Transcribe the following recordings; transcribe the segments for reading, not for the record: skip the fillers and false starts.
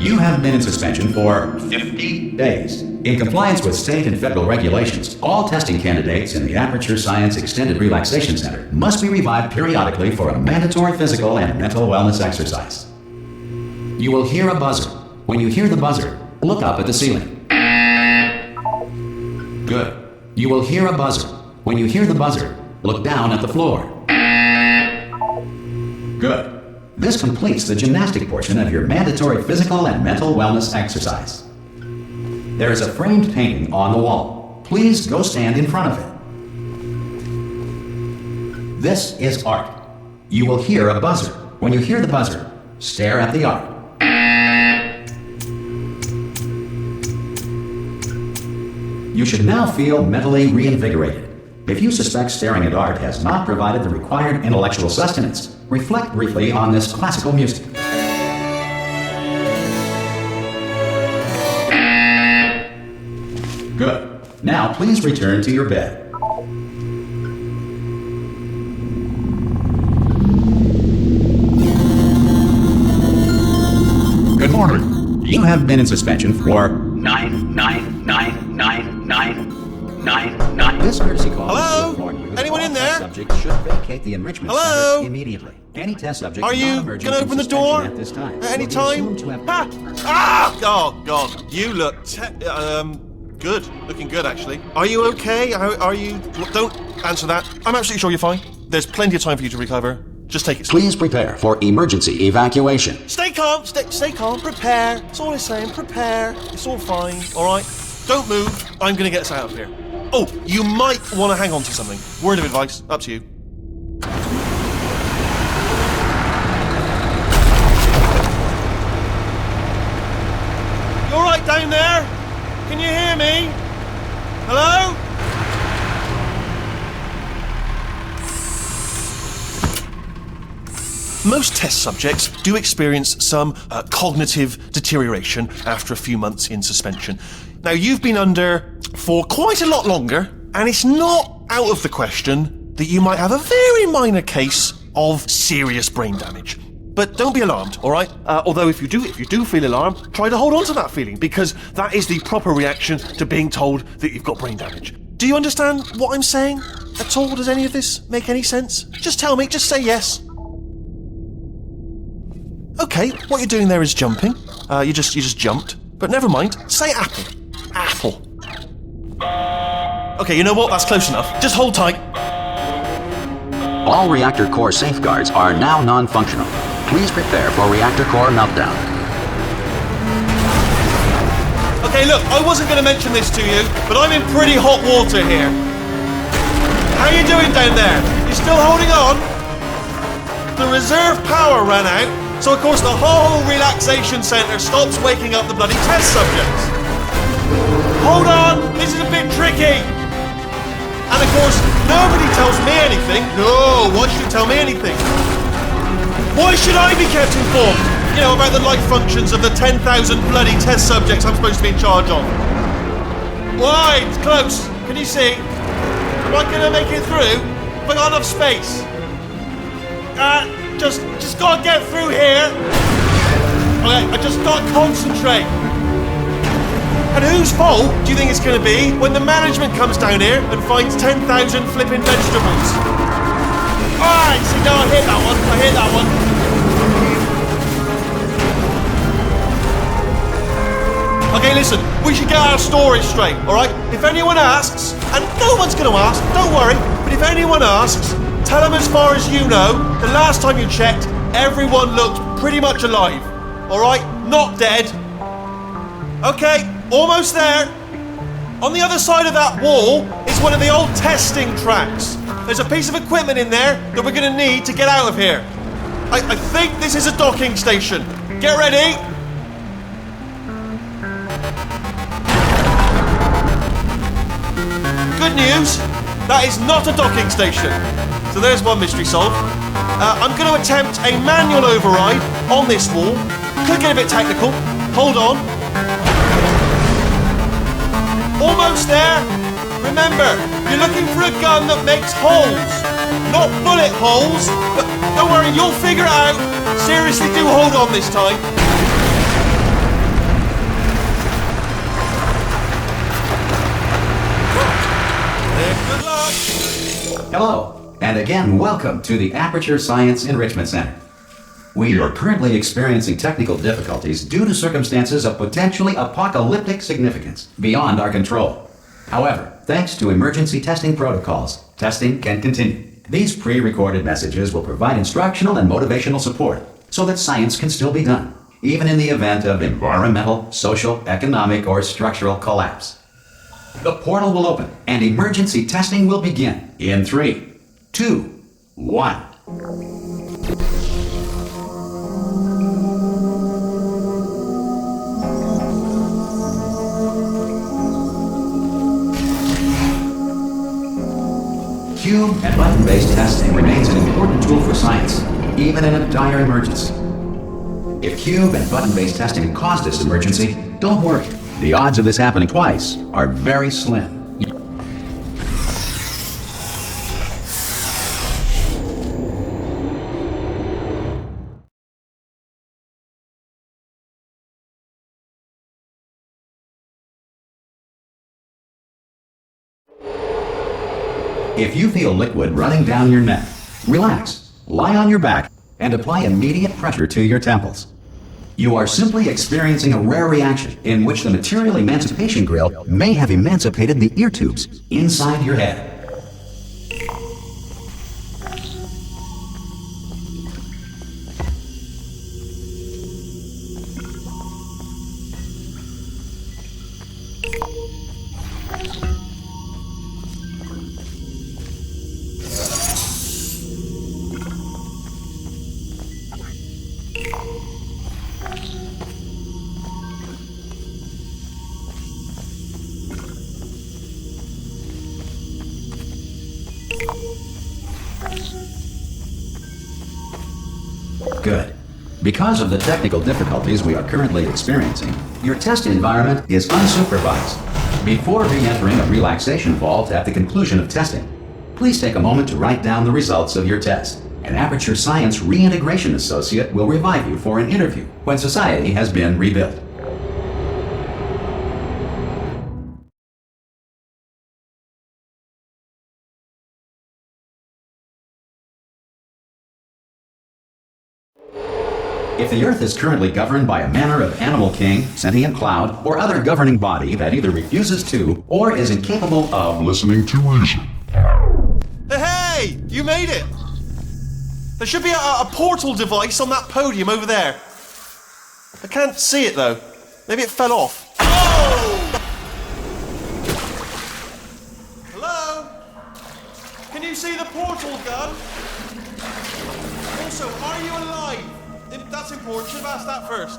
You have been in suspension for 50 days. In compliance with state and federal regulations, all testing candidates in the Aperture Science Extended Relaxation Center must be revived periodically for a mandatory physical and mental wellness exercise. You will hear a buzzer. When you hear the buzzer, look up at the ceiling. Good. You will hear a buzzer. When you hear the buzzer, look down at the floor. Good. This completes the gymnastic portion of your mandatory physical and mental wellness exercise. There is a framed painting on the wall. Please go stand in front of it. This is art. You will hear a buzzer. When you hear the buzzer, stare at the art. You should now feel mentally reinvigorated. If you suspect staring at art has not provided the required intellectual sustenance, reflect briefly on this classical music. Good. Now please return to your bed. Good morning. You have been in suspension for 9999999. This courtesy call. Hello? Anyone in there? Subject should vacate the enrichment Hello? center immediately. Any test subject Are you gonna open the door at this time at any time? Oh God! You look good. Looking good, actually. Are you okay? Are you? Don't answer that. I'm absolutely sure you're fine. There's plenty of time for you to recover. Just take it slow. Please prepare for emergency evacuation. Stay calm. Stay calm. Prepare. That's all I'm saying. Prepare. It's all fine. All right. Don't move. I'm gonna get us out of here. Oh, you might want to hang on to something. Word of advice. Up to you. You all right down there? Can you hear me? Hello? Most test subjects do experience some cognitive deterioration after a few months in suspension. Now, you've been under for quite a lot longer, and it's not out of the question that you might have a very minor case of serious brain damage. But don't be alarmed, all right? Although if you do feel alarmed, try to hold on to that feeling, because that is the proper reaction to being told that you've got brain damage. Do you understand what I'm saying at all? Does any of this make any sense? Just tell me, just say yes. Okay, what you're doing there is jumping. You just jumped. But never mind, say apple. Apple. Okay, you know what? That's close enough. Just hold tight. All reactor core safeguards are now non-functional. Please prepare for reactor core meltdown. Okay, look, I wasn't going to mention this to you, but I'm in pretty hot water here. How you doing down there? You still holding on? The reserve power ran out, so of course the whole relaxation centre stops waking up the bloody test subjects. Hold on, this is a bit tricky. And of course, nobody tells me anything. No, why should you tell me anything? Why should I be kept informed? You know, about the life functions of the 10,000 bloody test subjects I'm supposed to be in charge of. Why? It's close. Can you see? Am I gonna make it through? Have I got enough space? Just gotta get through here. Okay, I just gotta concentrate. And whose fault do you think it's going to be when the management comes down here and finds 10,000 flipping vegetables? Alright, see, now I hit that one. Okay, listen, we should get our story straight, alright? If anyone asks, and no one's going to ask, don't worry, but if anyone asks, tell them as far as you know, the last time you checked, everyone looked pretty much alive. Alright? Not dead. Okay. Almost there. On the other side of that wall is one of the old testing tracks. There's a piece of equipment in there that we're going to need to get out of here. I think this is a docking station. Get ready. Good news, that is not a docking station. So there's one mystery solved. I'm going to attempt a manual override on this wall. Could get a bit technical. Hold on. Almost there. Remember, you're looking for a gun that makes holes. Not bullet holes, but don't worry, you'll figure it out. Seriously, do hold on this time. Good luck! Hello, and again, welcome to the Aperture Science Enrichment Center. We are currently experiencing technical difficulties due to circumstances of potentially apocalyptic significance beyond our control. However, thanks to emergency testing protocols, testing can continue. These pre-recorded messages will provide instructional and motivational support so that science can still be done, even in the event of environmental, social, economic, or structural collapse. The portal will open and emergency testing will begin in 3, 2, 1. Cube and button-based testing remains an important tool for science, even in a dire emergency. If cube and button-based testing caused this emergency, don't worry. The odds of this happening twice are very slim. If you feel liquid running down your neck, relax, lie on your back, and apply immediate pressure to your temples. You are simply experiencing a rare reaction in which the material emancipation grill may have emancipated the ear tubes inside your head. Good. Because of the technical difficulties we are currently experiencing, your test environment is unsupervised. Before re-entering a relaxation vault at the conclusion of testing, please take a moment to write down the results of your test. An Aperture Science Reintegration Associate will revive you for an interview when society has been rebuilt. If the Earth is currently governed by a manner of animal king, sentient cloud, or other governing body that either refuses to or is incapable of listening to reason. Hey! You made it! There should be a portal device on that podium over there. I can't see it though. Maybe it fell off. Oh! Hello? Can you see the portal gun? Also, are you alive? That's important. Should have asked that first.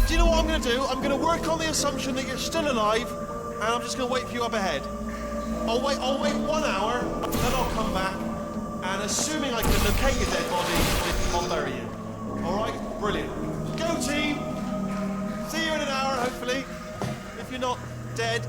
Do you know what I'm going to do? I'm going to work on the assumption that you're still alive, and I'm just going to wait for you up ahead. I'll wait 1 hour, then I'll come back, and assuming I can locate your dead body, I'll bury you. All right? Brilliant. Go team. See you in an hour, hopefully. If you're not dead.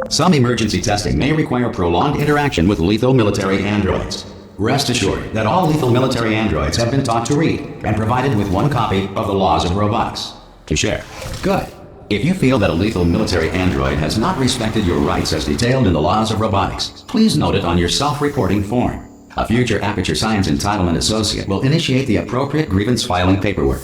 Some emergency testing may require prolonged interaction with lethal military androids. Rest assured that all lethal military androids have been taught to read and provided with one copy of the laws of robotics to share. Good. If you feel that a lethal military android has not respected your rights as detailed in the laws of robotics, please note it on your self-reporting form. A future Aperture Science Entitlement Associate will initiate the appropriate grievance filing paperwork.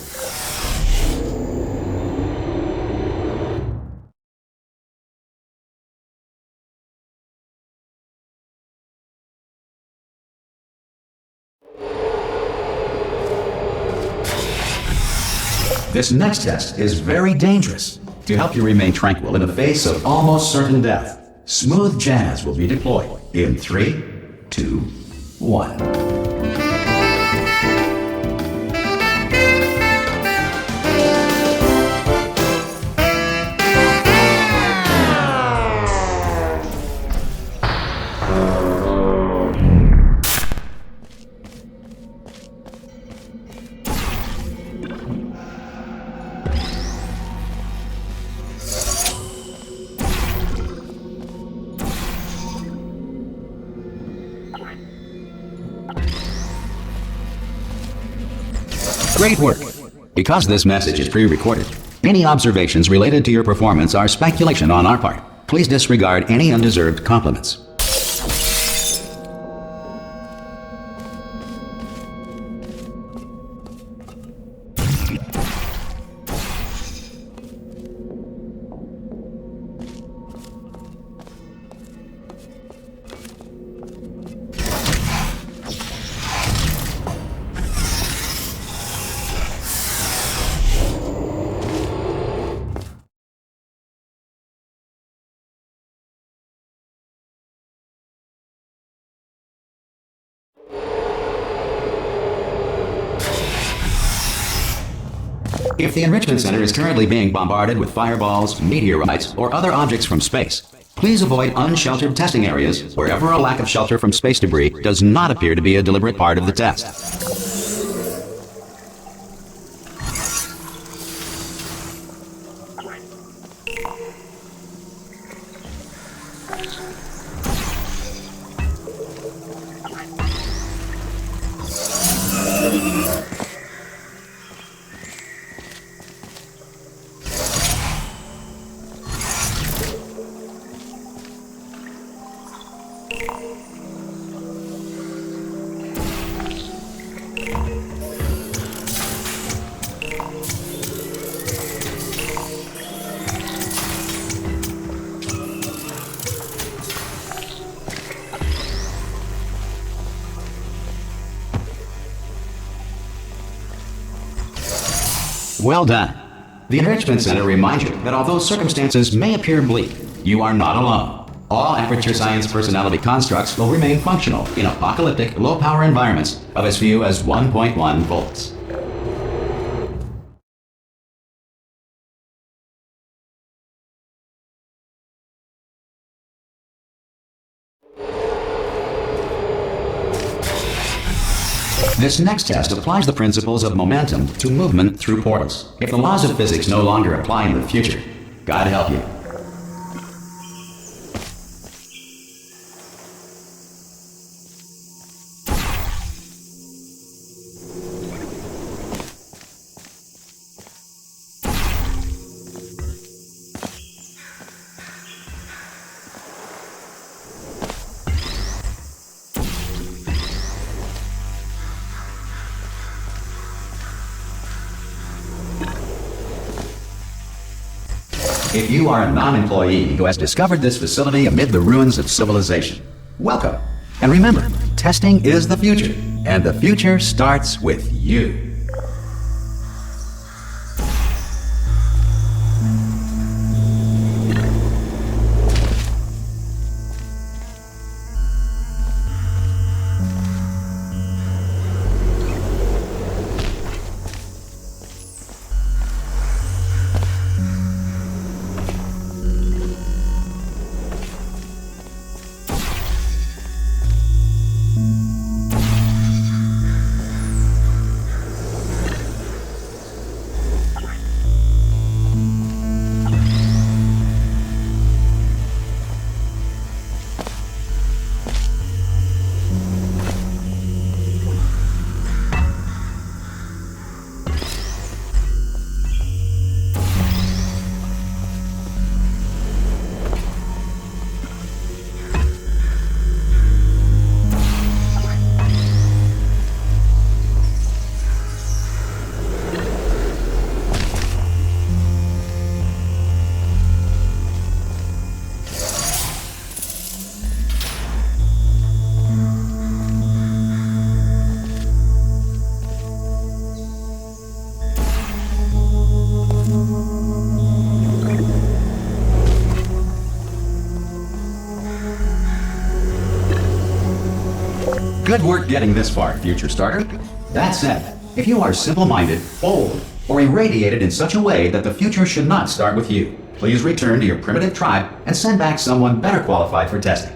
This next test is very dangerous. To help you remain tranquil in the face of almost certain death, smooth jazz will be deployed in 3, 2, 1. Great work! Because this message is pre-recorded, any observations related to your performance are speculation on our part. Please disregard any undeserved compliments. If the Enrichment Center is currently being bombarded with fireballs, meteorites, or other objects from space, please avoid unsheltered testing areas wherever a lack of shelter from space debris does not appear to be a deliberate part of the test. Well done. The Enrichment Center reminds you that although circumstances may appear bleak, you are not alone. All Aperture Science personality constructs will remain functional in apocalyptic, low-power environments of as few as 1.1 volts. This next test applies the principles of momentum to movement through portals. If the laws of physics no longer apply in the future, God help you. If you are a non-employee who has discovered this facility amid the ruins of civilization, welcome. And remember, testing is the future, and the future starts with you. Good work getting this far, future starter. That said, if you are simple-minded, old, or irradiated in such a way that the future should not start with you, please return to your primitive tribe and send back someone better qualified for testing.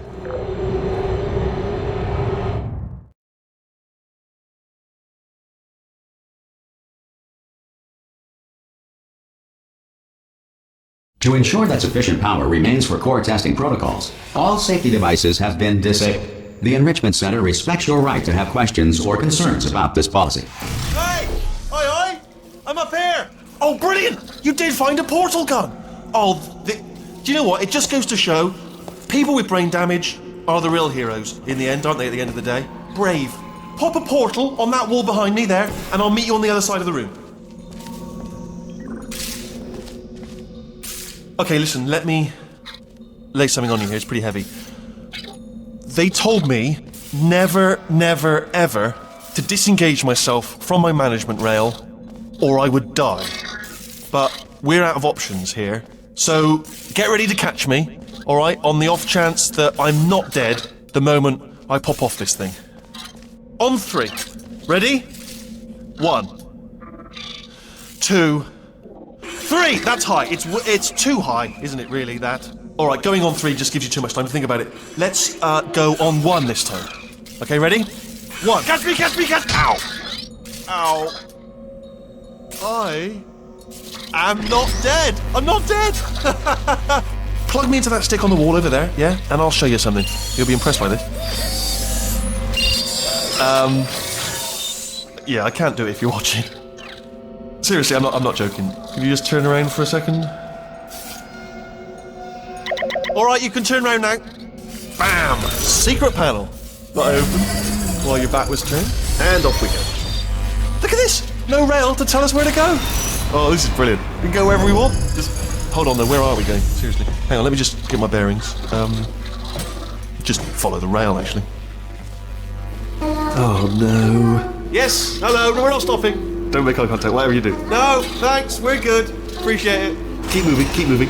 To ensure that sufficient power remains for core testing protocols, all safety devices have been disabled. The Enrichment Center respects your right to have questions or concerns about this policy. Hey! Oi, oi! I'm up here! Oh, brilliant! You did find a portal gun! Oh, do you know what? It just goes to show, people with brain damage are the real heroes in the end, aren't they, at the end of the day? Brave. Pop a portal on that wall behind me there, and I'll meet you on the other side of the room. Okay, listen, let me lay something on you here. It's pretty heavy. They told me never, never, ever to disengage myself from my management rail or I would die. But we're out of options here. So get ready to catch me, all right, on the off chance that I'm not dead the moment I pop off this thing. On 3. Ready? 1, 2, 3! That's high. It's too high, isn't it, really, that? All right, going on 3 just gives you too much time to think about it. Let's go on 1 this time. Okay, ready? 1. Catch me, catch me, catch me! Ow! Ow. I am not dead. I'm not dead. Plug me into that stick on the wall over there, yeah? And I'll show you something. You'll be impressed by this. Yeah, I can't do it if you're watching. Seriously, I'm not joking. Can you just turn around for a second? Alright, you can turn around now. Bam! Secret panel. That I opened while your back was turned. And off we go. Look at this! No rail to tell us where to go. Oh, this is brilliant. We can go wherever we want. Just hold on though, where are we going? Seriously. Hang on, let me just get my bearings. Just follow the rail, actually. Oh no. Yes, hello, no, we're not stopping. Don't make eye contact, whatever you do. No, thanks, we're good. Appreciate it. Keep moving, keep moving.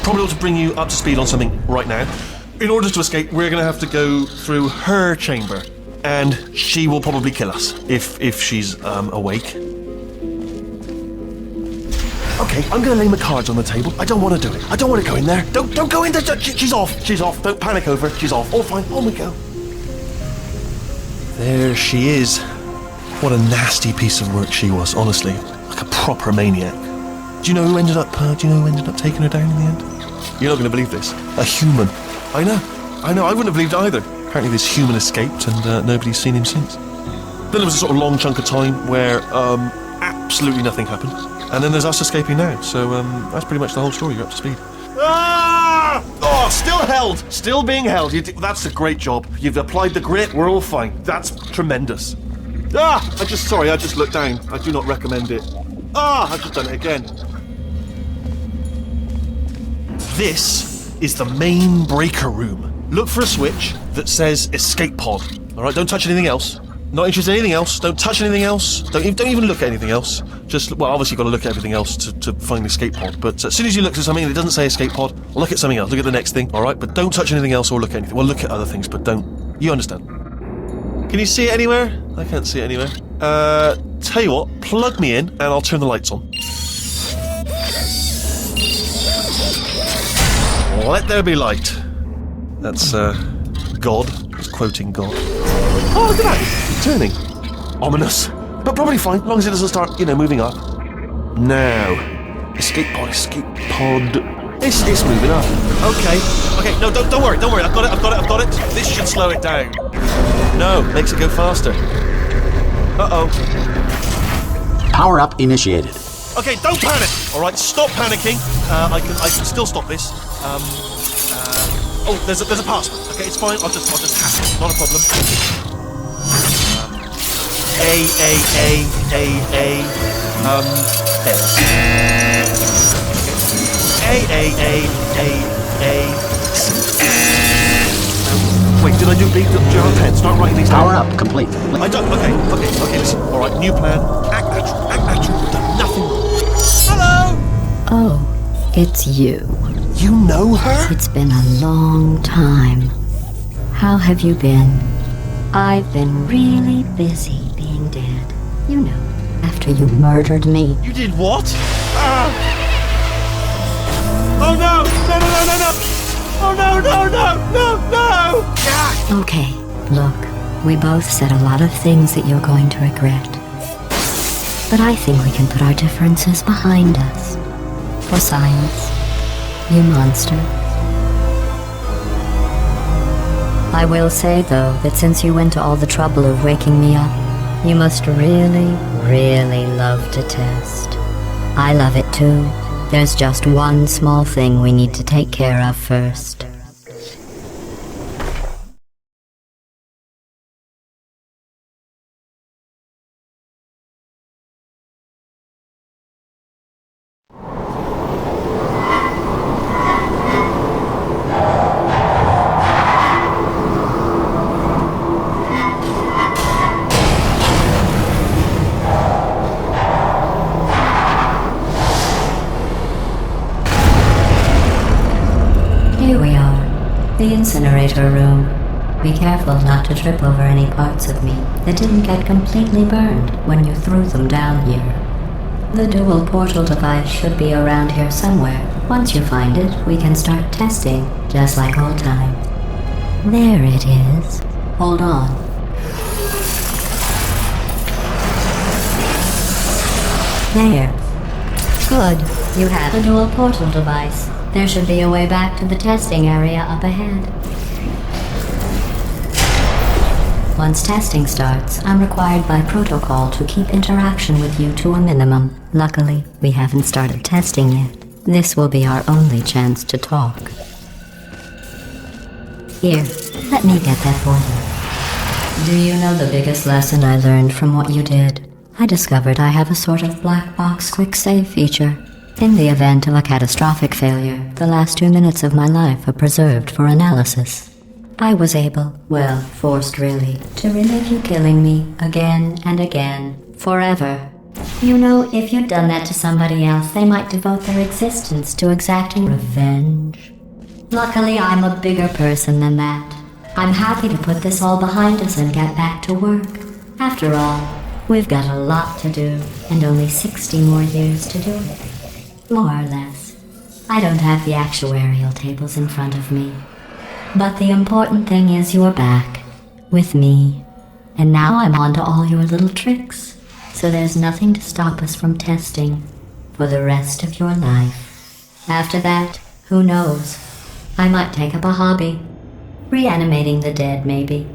Probably ought to bring you up to speed on something right now. In order to escape, we're going to have to go through her chamber. And she will probably kill us, if she's awake. Okay, I'm going to lay my cards on the table. I don't want to do it. I don't want to go in there. Don't go in there. She's off. She's off. Don't panic over. She's off. All fine. On we go. There she is. What a nasty piece of work she was, honestly. Like a proper maniac. Do you know who ended up taking her down in the end? You're not going to believe this. A human. I know. I wouldn't have believed it either. Apparently this human escaped and nobody's seen him since. Then there was a sort of long chunk of time where absolutely nothing happened. And then there's us escaping now. So that's pretty much the whole story. You're up to speed. Ah! Oh, still held. Still being held. That's a great job. You've applied the grit. We're all fine. That's tremendous. Ah! I just looked down. I do not recommend it. Ah! I've just done it again. This is the main breaker room. Look for a switch that says escape pod. All right, don't touch anything else. Not interested in anything else. Don't touch anything else. Don't even look at anything else. Just, well, obviously you've got to look at everything else to find the escape pod. But as soon as you look at something and it doesn't say escape pod, look at something else. Look at the next thing, all right? But don't touch anything else or look at anything. Well, look at other things, but don't. You understand? Can you see it anywhere? I can't see it anywhere. Tell you what, plug me in and I'll turn the lights on. Let there be light. That's, God. It's quoting God. Oh, look at that! It's turning. Ominous. But probably fine, as long as it doesn't start, moving up. Now. Escape pod. It's moving up. Okay, no, don't worry. I've got it. This should slow it down. No, makes it go faster. Uh-oh. Power up initiated. Okay, don't panic! Alright, stop panicking. I can still stop this. Oh, there's a password. Okay, it's fine. I'll just hack it. Not a problem. Wait, did I do you have a pen? Start writing these down. Power up complete. I don't. Okay, listen. Alright, new plan. Act natural. We've done nothing wrong. Hello! Oh, it's you. You know her? It's been a long time. How have you been? I've been really busy being dead. You know, after you murdered me. You did what? Oh no! Oh no! Ah! Okay, look, we both said a lot of things that you're going to regret. But I think we can put our differences behind us. For science, you monster. I will say, though, that since you went to all the trouble of waking me up, you must really, really love to test. I love it too. There's just one small thing we need to take care of first. Here we are, the Incinerator Room. Be careful not to trip over any parts of me that didn't get completely burned when you threw them down here. The dual portal device should be around here somewhere. Once you find it, we can start testing, just like old times. There it is. Hold on. There. Good. You have a dual portal device. There should be a way back to the testing area up ahead. Once testing starts, I'm required by protocol to keep interaction with you to a minimum. Luckily, we haven't started testing yet. This will be our only chance to talk. Here, let me get that for you. Do you know the biggest lesson I learned from what you did? I discovered I have a sort of black box quick save feature. In the event of a catastrophic failure, the last 2 minutes of my life are preserved for analysis. I was able, well, forced really, to relive you killing me again and again, forever. You know, if you'd done that to somebody else, they might devote their existence to exacting revenge. Luckily, I'm a bigger person than that. I'm happy to put this all behind us and get back to work. After all, we've got a lot to do, and only 60 more years to do it. More or less. I don't have the actuarial tables in front of me. But the important thing is you're back, with me. And now I'm on to all your little tricks, so there's nothing to stop us from testing for the rest of your life. After that, who knows? I might take up a hobby. Reanimating the dead, maybe.